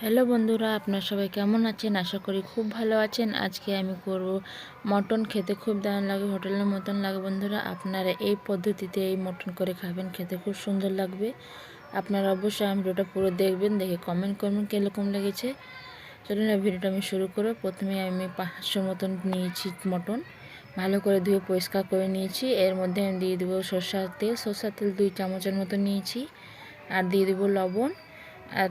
Hello বন্ধুরা, আপনারা সবাই কেমন আছেন? আশা করি খুব ভালো আছেন। আজকে আমি করব মটন। খেতে খুব দারুণ লাগে, হোটেলের মতন লাগে। বন্ধুরা, আপনারা এই পদ্ধতিতে এই মটন করে খাবেন, খেতে খুব সুন্দর লাগবে। আপনারা অবশ্যই আমি ভিডিওটা পুরো দেখবেন, দেখে কমেন্ট করবেন কীরকম লেগেছে। চলুন এই ভিডিওটা আমি শুরু করব। প্রথমে আমি 500 মতন নিয়েছি মটন, ভালো করে ধুয়ে পরিষ্কার করে নিয়েছি। এর মধ্যে আমি দিয়ে দেবো সরষের তেল 2 চামচের মতো নিয়েছি। আর দিয়ে দেবো লবণ। আর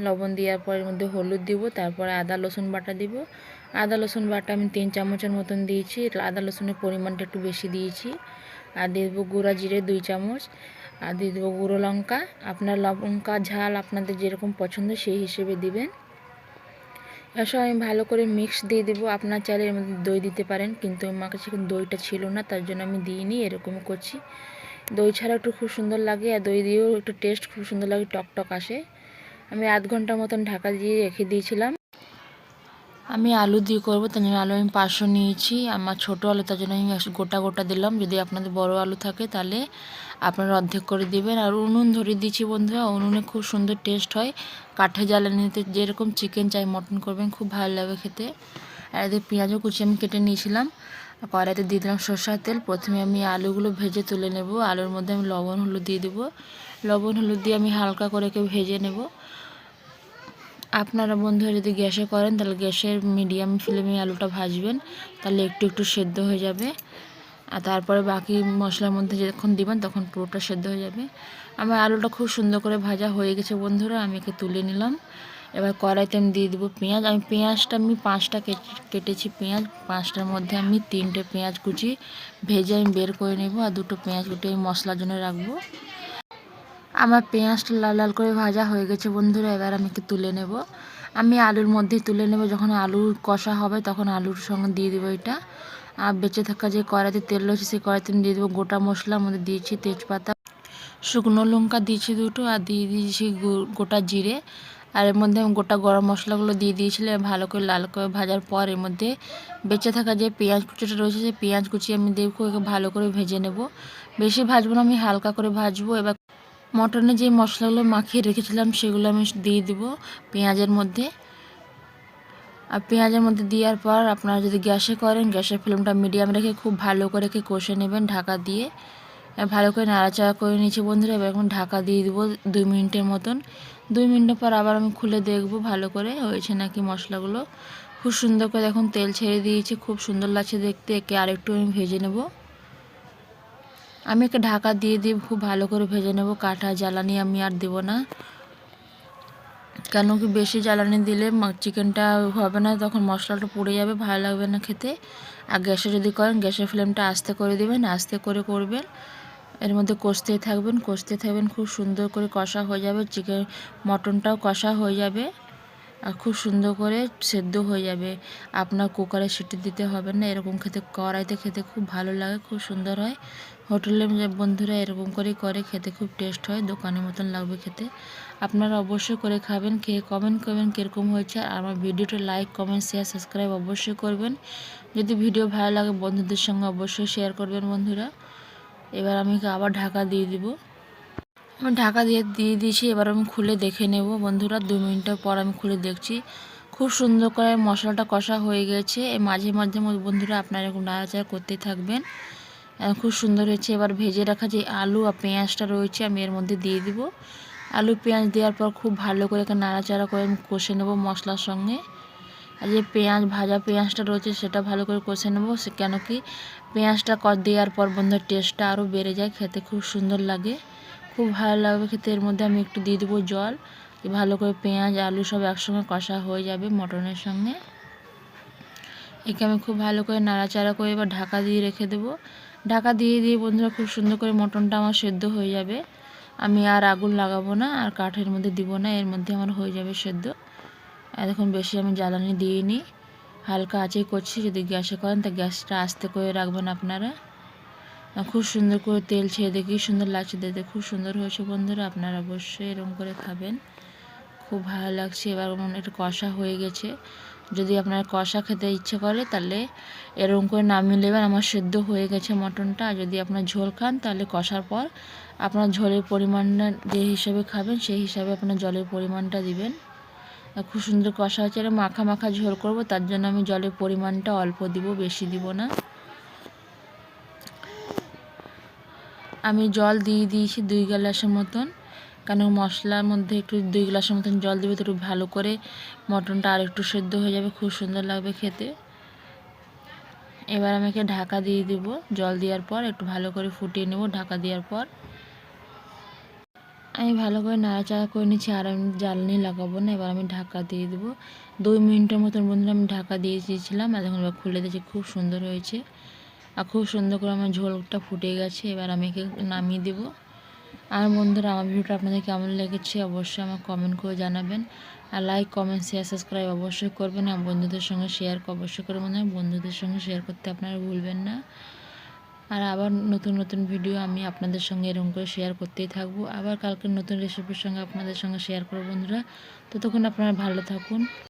লবণ দেওয়ার পর এর মধ্যে হলুদ দিব, তারপরে আদা রসুন বাটা দিব। আদা রসুন বাটা আমি 3 চামচের মতন দিয়েছি। আদা রসুনের পরিমাণটা একটু বেশি দিয়েছি। আর দিয়ে দেবো গুঁড়া জিরে 2 চামচ। আর দিয়ে দেবো গুঁড়ো লঙ্কা। আপনার লঙ্কা ঝাল আপনাদের যেরকম পছন্দ সেই হিসেবে দিবেন। এসব আমি ভালো করে মিক্স দিয়ে দেবো। আপনার চাইলে এর মধ্যে দই দিতে পারেন, কিন্তু আমার কাছে দইটা ছিল না, তার জন্য আমি দিইনি। এরকম করছি। দই ছাড়া একটু খুব সুন্দর লাগে, আর দই দিয়েও একটু টেস্ট খুব সুন্দর লাগে, টক আসে। আমি আধ ঘন্টার মতন ঢাকা দিয়ে রেখে দিয়েছিলাম। আমি আলু দিয়ে করবো, তার জন্য আলু আমি 500 নিয়েছি। আমার ছোটো আলু, তার জন্য আমি গোটা দিলাম। যদি আপনাদের বড় আলু থাকে তাহলে আপনারা অর্ধেক করে দিবেন। আর উনুন ধরিয়ে দিচ্ছি বন্ধুরা, উনুনে খুব সুন্দর টেস্ট হয়। কাঠে জ্বালানিতে যেরকম চিকেন চাই মটন করবেন, খুব ভালো লাগে খেতে। আর এদের পেঁয়াজও কুচি আমি কেটে নিয়েছিলাম। কড়াইতে দিয়ে দিলাম সরষের তেল। প্রথমে আমি আলুগুলো ভেজে তুলে নেব। আলুর মধ্যে আমি লবণ হলুদ দিয়ে দেবো। লবণ হলুদ দিয়ে আমি হালকা করে ভেজে নেব। আপনারা বন্ধুরা যদি গ্যাসে করেন তাহলে গ্যাসের মিডিয়াম ফ্লেমে আলুটা ভাজবেন, তাহলে একটু সেদ্ধ হয়ে যাবে। আর তারপরে বাকি মশলার মধ্যে যখন দিবেন তখন পুরোটা সেদ্ধ হয়ে যাবে। আমার আলুটা খুব সুন্দর করে ভাজা হয়ে গেছে বন্ধুরা, আমি একে তুলে নিলাম। এবার কড়াইতে আমি দিয়ে দেবো পেঁয়াজ। পেঁয়াজটা আমি 5টা কেটেছি পেঁয়াজ। 5টার মধ্যে আমি 3টে পেঁয়াজ কুচি ভেজে আমি বের করে নেব, আর 2টো পেঁয়াজ কুচি আমি মশলার জন্য রাখবো। আমার পেঁয়াজটা লাল লাল করে ভাজা হয়ে গেছে বন্ধুরা, এবার আমি একটু তুলে নেব। আমি আলুর মধ্যেই তুলে নেব। যখন আলু কষা হবে তখন আলুর সঙ্গে দিয়ে দেবো এটা। আর বেঁচে থাকা যে কড়াইতে তেল রয়েছে সেই কড়াইতে আমি দিয়ে দেবো গোটা মশলার মধ্যে দিয়েছি তেজপাতা, শুকনো লঙ্কা দিয়েছি 2টো, আর দিয়ে দিয়েছি গোটা জিরে। আর এর মধ্যে আমি গোটা গরম মশলাগুলো দিয়ে দিয়েছিলাম। ভালো করে লাল করে ভাজার পর এর মধ্যে বেঁচে থাকা যে পেঁয়াজ কুচিটা রয়েছে সেই পেঁয়াজ কুচি আমি দেখো ভালো করে ভেজে নেব। বেশি ভাজবো না, আমি হালকা করে ভাজবো। এবার মটনে যে মশলাগুলো মাখিয়ে রেখেছিলাম সেগুলো আমি দিয়ে দিব পেঁয়াজের মধ্যে। আর পেঁয়াজের মধ্যে দেওয়ার পর আপনারা যদি গ্যাসে করেন, গ্যাসের ফ্লেমটা মিডিয়াম রেখে খুব ভালো করে কষে নেবেন ঢাকা দিয়ে। ভালো করে নাড়াচাড়া করে নিয়েছি বন্ধুরা। এবার এখন ঢাকা দিয়ে দেবো 2 মিনিটের মতন। 2 মিনিটের পর আবার আমি খুলে দেখব ভালো করে হয়েছে নাকি মশলাগুলো। খুব সুন্দর করে দেখুন তেল ছেড়ে দিয়েছে, খুব সুন্দর লাগছে দেখতে। একে আরেকটু আমি ভেজে নেব। আমি একে ঢাকা দিয়ে খুব ভালো করে ভেজে নেব। কাঠা জ্বালানি আমি আর দেব না, কেন কি বেশি জ্বালানি দিলে চিকেনটা হবে না, তখন মশলাটা পুড়ে যাবে, ভালো লাগবে না খেতে। আর গ্যাসে যদি করেন গ্যাসের ফ্লেমটা আস্তে করে দেবেন, আস্তে করে করবেন। এর মধ্যে কষতেই থাকবেন, খুব সুন্দর করে কষা হয়ে যাবে। মটনটাও কষা হয়ে যাবে আর খুব সুন্দর করে সেদ্ধ হয়ে যাবে। আপনার কুকারে সিটি দিতে হবে না, এরকম খেতে কড়াইতে খেতে খুব ভালো লাগে, খুব সুন্দর হয়। হোটেলের বন্ধুরা এরকম করে খেতে খুব টেস্ট হয়, দোকানের মতন লাগবে খেতে। আপনারা অবশ্যই করে খাবেন, খেয়ে কমেন্ট করবেন কীরকম হয়েছে। আর আমার ভিডিওটা লাইক কমেন্ট শেয়ার সাবস্ক্রাইব অবশ্যই করবেন। যদি ভিডিও ভালো লাগে বন্ধুদের সঙ্গে অবশ্যই শেয়ার করবেন বন্ধুরা। এবার আমি আবার ঢাকা দিয়ে দিব। আমি ঢাকা দিয়ে দিয়েছি। এবার আমি খুলে দেখে নেব বন্ধুরা। 2 মিনিটের পর আমি খুলে দেখছি, খুব সুন্দর করে মশলাটা কষা হয়ে গেছে। মাঝে মাঝে বন্ধুরা আপনারা এরকম নাড়াচাড়া করতেই থাকবেন। খুব সুন্দর হয়েছে। এবার ভেজে রাখা যে আলু আর পেঁয়াজটা রয়েছে আমি এর মধ্যে দিয়ে দিব। আলু পেঁয়াজ দেওয়ার পর খুব ভালো করে নাড়াচাড়া করে আমি কষে নেব মশলার সঙ্গে। আর যে ভাজা পেঁয়াজটা রয়েছে সেটা ভালো করে কষে নেব। কেন কি পেঁয়াজটা দেওয়ার পর বন্ধুর টেস্টটা আরও বেড়ে যায়, খেতে খুব সুন্দর লাগে, খুব ভালো লাগবে খেতে। এর মধ্যে আমি একটু দিয়ে দেবো জল, ভালো করে পেঁয়াজ আলু সব একসঙ্গে কষা হয়ে যাবে মটনের সঙ্গে। একে আমি খুব ভালো করে নাড়াচাড়া করে এবার ঢাকা দিয়ে রেখে দেবো। ঢাকা দিয়ে বন্ধুরা খুব সুন্দর করে মটনটা আমার সেদ্ধ হয়ে যাবে। আমি আর আগুন লাগাবো না, আর কাঠের মধ্যে দিব না, এর মধ্যে আমার হয়ে যাবে সেদ্ধ। এখন বেশি আমি জ্বালানি দিইনি, হালকা আঁচেই করছি। যদি গ্যাসে করেন তা গ্যাসটা আস্তে করে রাখবেন আপনারা। খুব সুন্দর করে তেল ছেড়ে দেখি সুন্দর লাগছে দেখতে, খুব সুন্দর হয়েছে বন্ধুরা। আপনারা অবশ্যই এরকম করে খাবেন, খুব ভালো লাগছে। এবার এটা কষা হয়ে গেছে। যদি আপনার কষা খেতে ইচ্ছে করে তাহলে এরকম করে নামিয়ে নেবেন। আমার সেদ্ধ হয়ে গেছে মটনটা। আর যদি আপনার ঝোল খান তাহলে কষার পর আপনার ঝোলের পরিমাণটা যে হিসাবে খাবেন সেই হিসাবে আপনার জলের পরিমাণটা দিবেন। খুব সুন্দর কষা হচ্ছে। এটা মাখা মাখা ঝোল করব, তার জন্য আমি জলের পরিমাণটা অল্প দিব, বেশি দিব না। আমি জল দিয়ে দিয়েছি 2 গ্লাসের মতন, কারণ মশলার মধ্যে একটু 2 গ্লাসের মতন জল দেবে তো একটু ভালো করে মটনটা আর একটু সেদ্ধ হয়ে যাবে, খুব সুন্দর লাগবে খেতে। এবার আমাকে ঢাকা দিয়ে দেব। জল দেওয়ার পর একটু ভালো করে ফুটিয়ে নেব। ঢাকা দেওয়ার পর আমি ভালো করে নাড়াচাড়া করে নিচ্ছি, আর আমি জ্বালানি লাগাবো না। এবার আমি ঢাকা দিয়ে দেবো 2 মিনিটের মতন। বন্ধুরা আমি ঢাকা দিয়ে দিয়েছিলাম, আর যখন খুলে দিয়েছি খুব সুন্দর হয়েছে, আর খুব সুন্দর করে আমার ঝোলটা ফুটে গেছে। এবার আমি একে নামিয়ে দেবো। আর বন্ধুরা, আমার ভিডিওটা আপনাদের কেমন লেগেছে অবশ্যই আমার কমেন্ট করে জানাবেন, আর লাইক কমেন্ট শেয়ার সাবস্ক্রাইব অবশ্যই করবেন, আর বন্ধুদের সঙ্গে শেয়ার অবশ্যই করবেন। বন্ধুদের সঙ্গে শেয়ার করতে আপনারা ভুলবেন না। আর আবার নতুন নতুন ভিডিও আমি আপনাদের সঙ্গে এরকম করে শেয়ার করতেই থাকবো। আবার কালকে নতুন রেসিপির সঙ্গে আপনাদের সঙ্গে শেয়ার করব বন্ধুরা। ততক্ষণ আপনারা ভালো থাকুন।